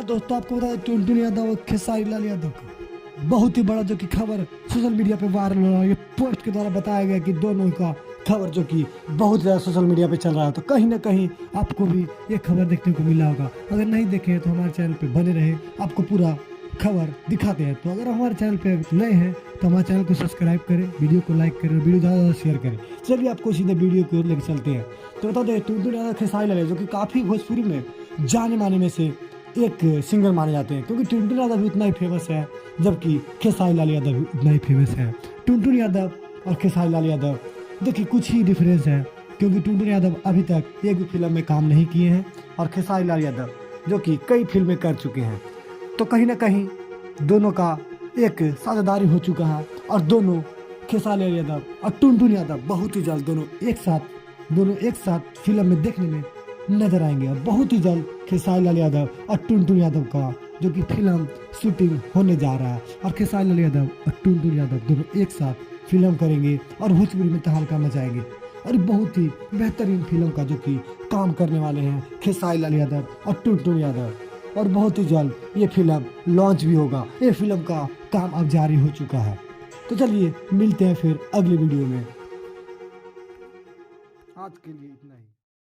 दोस्तों आपको बता दें टुनटुन यादव और खेसारी लाल यादव का बहुत ही बड़ा जो कि खबर सोशल मीडिया पे वायरल हो रहा है। ये पोस्ट के द्वारा बताया गया कि दोनों का खबर जो कि बहुत ज़्यादा सोशल मीडिया पे चल रहा है। तो कहीं ना कहीं आपको भी ये खबर देखने को मिला होगा। अगर नहीं देखे तो हमारे चैनल पे बने रहे, आपको पूरा खबर दिखाते हैं। तो अगर हमारे चैनल पे नए हैं तो हमारे चैनल को सब्सक्राइब करें, वीडियो को लाइक करें, वीडियो ज़्यादा से शेयर करें। चलिए आपको सीधे वीडियो की ओर लेकर चलते हैं। तो बता दें टुनटुन यादव खेसारी लाल जो कि काफ़ी भोजपुरी में जाने माने में से एक सिंगर माने जाते हैं, क्योंकि टुनटुन यादव भी उतना ही फेमस है जबकि खेसारी लाल यादव भी उतना ही फेमस है। टुनटुन यादव और खेसारी लाल यादव देखिए कुछ ही डिफरेंस है, क्योंकि टुनटुन यादव अभी तक एक भी फिल्म में काम नहीं किए हैं और खेसारी लाल यादव जो कि कई फिल्में कर चुके हैं। तो कहीं ना कहीं दोनों का एक साझेदारी हो चुका है और दोनों खेसारी लाल यादव और टुनटुन यादव बहुत ही जल्द दोनों एक साथ फिल्म में देखने में नजर आएंगे। और बहुत ही जल्द खेसारी लाल यादव और टुनटुन यादव का जो कि फिल्म शूटिंग होने जा रहा है और खेसारी लाल यादव और टुनटुन यादव दोनों एक साथ फिल्म करेंगे और भोजपुरी में तहलका मचाएंगे। और बहुत ही बेहतरीन फिल्म का जो कि काम करने वाले हैं खेसारी लाल यादव और टुनटुन यादव। और बहुत ही जल्द ये फिल्म लॉन्च भी होगा। ये फिल्म का काम अब जारी हो चुका है। तो चलिए मिलते हैं फिर अगले वीडियो में। आज के लिए इतना ही।